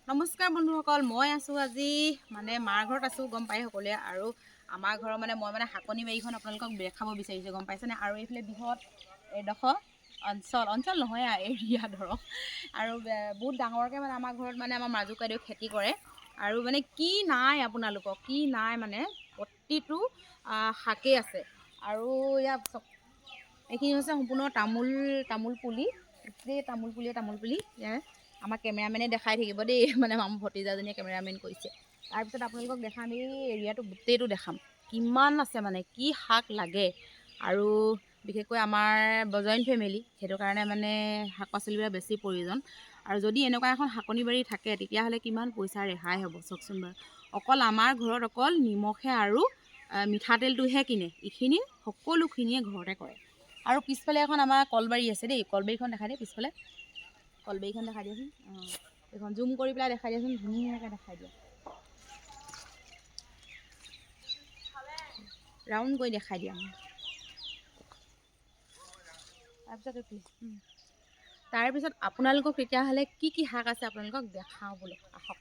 নমস্কাৰ বন্ধুসকল, মই আছোঁ আজি মানে মাৰ ঘৰত আছোঁ, গম পাই সকলোৱে। আৰু আমাৰ ঘৰৰ মানে মই মানে শাকনি বাৰীখন আপোনালোকক দেখাব বিচাৰিছোঁ, গম পাইছেনে। আৰু এইফালে বৃহৎ এডোখৰ অঞ্চল নহয় এৰিয়া ধৰক। আৰু বহুত ডাঙৰকৈ মানে আমাৰ ঘৰত মানে আমাৰ মাজু বাইদেউ খেতি কৰে। আৰু মানে কি নাই আপোনালোকক, কি নাই মানে প্ৰতিটো শাকেই আছে। আৰু ইয়াত এইখিনি হৈছে সম্পূৰ্ণ তামোল পুলি, গোটেই তামোল পুলি ইয়াৰ আমাৰ কেমেৰামেনে দেখাই থাকিব দেই, মানে আমাৰ ভতিজাজনীয়ে কেমেৰামেন কৰিছে। তাৰপিছত আপোনালোকক দেখাম, এই এৰিয়াটো গোটেইটো দেখাম, কিমান আছে মানে কি শাক লাগে। আৰু বিশেষকৈ আমাৰ জইণ্ট ফেমিলি, সেইটো কাৰণে মানে শাক পাচলিবিলাক বেছি প্ৰয়োজন। আৰু যদি এনেকুৱা এখন শাকনি বাৰী থাকে তেতিয়াহ'লে কিমান পইচা ৰেহাই হ'ব চাওকচোন বাৰু। অকল আমাৰ ঘৰত অকল নিমখে আৰু মিঠাতেলটোহে কিনে, এইখিনি সকলোখিনিয়ে ঘৰতে কৰে। আৰু পিছফালে এখন আমাৰ কলবাৰী আছে দেই, কলবাৰীখন দেখাই দিয়ে, পিছফালে কলবাৰীখন দেখাই দিয়াচোন। এইখন জুম কৰি পেলাই দেখাই দিয়াচোন, ধুনীয়াকৈ দেখাই দিয়া, ৰাউণ্ড কৰি দেখাই দিয়া। তাৰপিছত আপোনালোকক তেতিয়াহ'লে কি কি শাক আছে আপোনালোকক দেখাওঁ বোলো, আহক।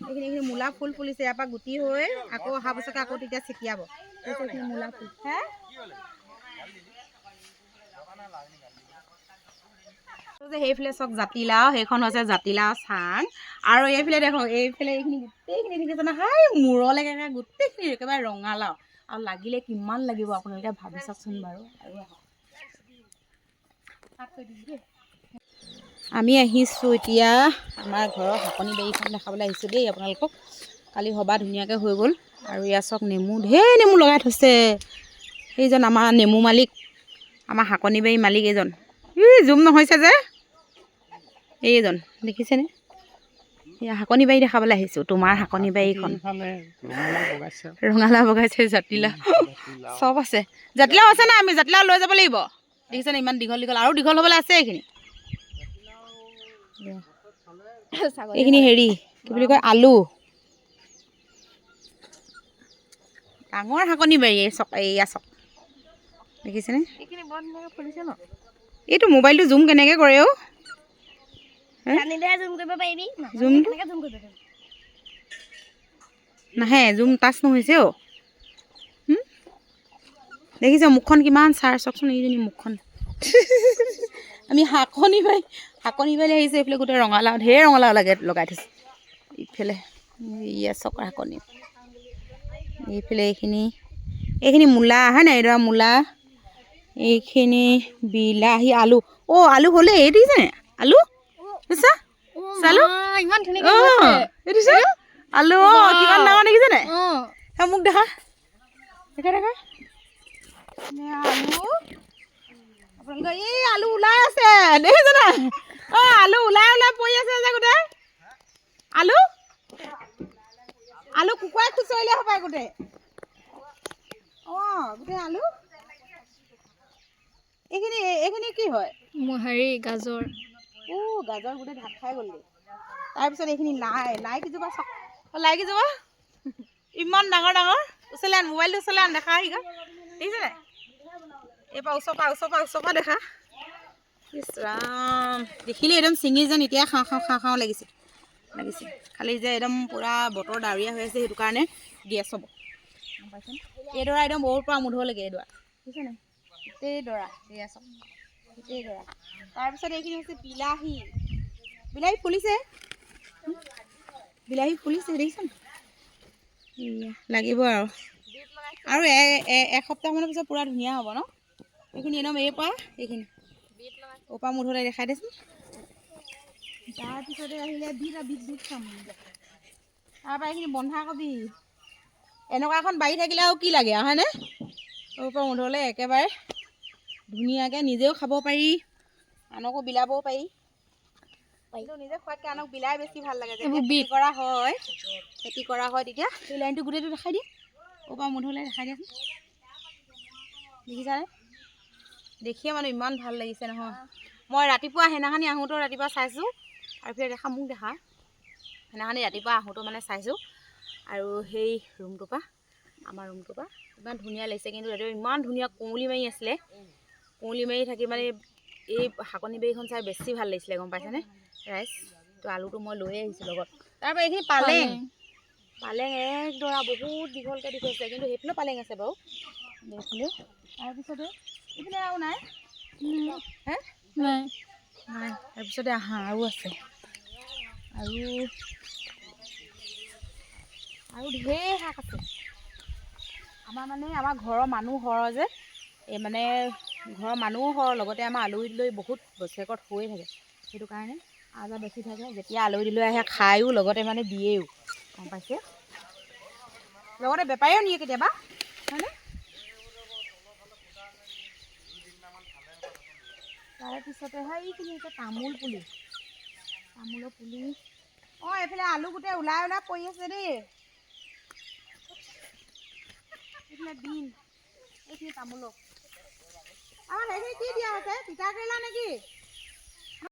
এইখিনি মূলা ফুল ফুলিছে, ইয়াৰ পৰা গুটি হৈ আকৌ অহা বছৰকে আকৌ তেতিয়া ছিটিয়াব। এইখিনি মূলা ফুল সেইফালে চব জাতিলাও, সেইখন হৈছে জাতিলাও চাং। আৰু এইফালে দেখোঁ, এইফালে এইখিনি গোটেইখিনি দেখিছে নহয়, হাই মূৰলৈকে গোটেইখিনি একেবাৰে ৰঙালাও। আৰু লাগিলে কিমান লাগিব আপোনালোকে ভাবি চাওকচোন বাৰু। আৰু আমি আহিছোঁ এতিয়া আমাৰ ঘৰৰ শাকনি বাৰীখন দেখাবলৈ আহিছোঁ দেই আপোনালোকক। কালি সবাহ ধুনীয়াকৈ হৈ গ'ল। আৰু ইয়াত চব নেমু, ঢেৰ নেমু লগাই থৈছে। সেইজন আমাৰ নেমু মালিক, আমাৰ শাকনি বাৰী মালিক এইজন, জুম নহৈছে যে এইজন, দেখিছেনে। এয়া শাকনি বাৰী দেখাবলৈ আহিছোঁ, তোমাৰ শাকনি বাৰীখন। ৰঙালাও বগাইছে, জাতিলাও চব আছে। জাতিলাও আছে না, আমি জাতিলাও লৈ যাব লাগিব। দেখিছেনে ইমান দীঘল দীঘল, আৰু দীঘল হ'বলৈ আছে এইখিনি। এইখিনি হেৰি কি বুলি কয়, আলু। ডাঙৰ শাকনি বাৰী এইয়া চক, দেখিছেনে। এইটো মোবাইলটো জুম কেনেকৈ কৰে অ', নাহে, জুম টাচ নহৈছে অ'। দেখিছে মুখখন কিমান চাৰ, চাওকচোন এইজনী মুখখন। আমি শাকনি বাৰী আহিছোঁ। এইফালে গোটেই ৰঙালাও, ঢেৰ ৰঙালাও লগাই থৈছে। ইফালে ইয়া চক শাকনি, এইফালে এইখিনি মূলা হয় নাই, এইডৰা মূলা, এইখিনি বিলাহী, আলু। অ' আলু হ'লে এই দেখিছে আলু, বুজিছা চালু ইমান ধুনীয়াকৈ হৈছে আলু। অ' কিমান ডাঙৰ দেখিছে নাই, মোক দেখা দেখা আলু। আপোনালোকৰ এই আলু ওলাই আছে, দেখিছে নাই। অ' আলু ওলাই পৰি আছে যে গোটেই আলু কুকুৰাই খুচৰিলে হপায় গোটেই। অ' গোটেই আলু। এইখিনি কি হয়, হেৰি গাজৰ। গাজৰ গোটেই ঢাক খাই গ'ল। তাৰপিছত এইখিনি লাই কেইজোপা চাওক, লাই কেইজোপা ইমান ডাঙৰ ডাঙৰ। ওচৰলৈ আন, মোবাইলটো ওচৰলৈ আন, দেখা আহিবা, দেখিছে নাই। এইবাৰ ওচৰৰ পৰা দেখা। ইছ ৰাম, দেখিলে একদম ছিঙি যেন এতিয়া খাওঁ লাগিছে। খালি যে একদম পূৰা বতৰ ডাৱৰীয়া হৈ আছে, সেইটো কাৰণে গেছ হ'ব, গম পাইছেনে। এইডৰা একদম ওৰ পৰা মুধলৈকে, এইডৰা দেখিছে নাই, গোটেই ডৰা এয়া চব, গোটেই ডৰা। তাৰপিছত এইখিনি হৈছে বিলাহী ফুলিছে, দেখিছে নাই। লাগিব আৰু এসপ্তাহমানৰ পিছত পূৰা ধুনীয়া হ'ব ন। এইখিনি একদম এইখিনি ওপৰা মুধলৈ দেখাই দেচোন। তাৰপিছতে আহিলে বিট খাম। তাৰপৰা এইখিনি বন্ধাকবি। এনেকুৱা এখন বাৰী থাকিলে আৰু কি লাগে, হয়নে। ওপৰা মুধলৈ একেবাৰে ধুনীয়াকৈ নিজেও খাব পাৰি, আনকো বিলাবও পাৰি। নিজে খোৱাতকৈ আনক বিলাই বেছি ভাল লাগে। যেতিয়া খেতি কৰা হয় তেতিয়া এই লাইনটো গোটেইটো দেখাই দিয়ে, ওপৰা মুধলৈ দেখাই দিয়াচোন, দেখিছানে। দেখিয়ে মানে ইমান ভাল লাগিছে নহয়। মই ৰাতিপুৱা সেইদিনাখনি আহোঁতেও ৰাতিপুৱা চাইছোঁ, আৰু এইফালে দেখা মোক দেখা সেইদিনাখনি ৰাতিপুৱা আহোঁতেও মানে চাইছোঁ। আৰু সেই ৰুমটোৰ পৰা আমাৰ ৰুমটোৰ পৰা ইমান ধুনীয়া লাগিছে। কিন্তু এইটো ইমান ধুনীয়া কুঁৱলী মাৰি আছিলে, কুঁৱলী মাৰি থাকি মানে এই শাকনি বাৰীখন চাই বেছি ভাল লাগিছিলে গম পাইছেনে ৰাইজ। তো আলুটো মই লৈ আহিছোঁ লগত। তাৰপৰা এইখিনি পালেং একদৰা বহুত দীঘলকৈ দি থৈছে, কিন্তু সেইফালেও পালেং আছে বাৰু এইফালেও। তাৰপিছতে এইফালে আৰু নাই হে নাই নাই। তাৰপিছতে আৰু আছে আৰু ঢেৰ শাক আছে। আমাৰ ঘৰৰ মানুহ সৰহ যে, এই মানে ঘৰৰ মানুহো সৰহ, লগতে আমাৰ আলহী লৈ বহুত বছৰেকত হৈয়ে থাকে। সেইটো কাৰণে আজাৰ বেছি থাকে। যেতিয়া আলহী লৈ আহে খায়ো, লগতে মানে দিয়েও গম পাইছে। লগতে বেপাৰীও নিয়ে কেতিয়াবা হয়নে। তাৰপিছতে এইখিনি হৈছে তামোলৰ পুলি। এইফালে আলু গোটেই ওলাই পৰি আছে দেই। এইফালে এইখিনি তামোলৰ সেইখিনি কি দিয়া আছে, তিতা কেৰেলা নেকি?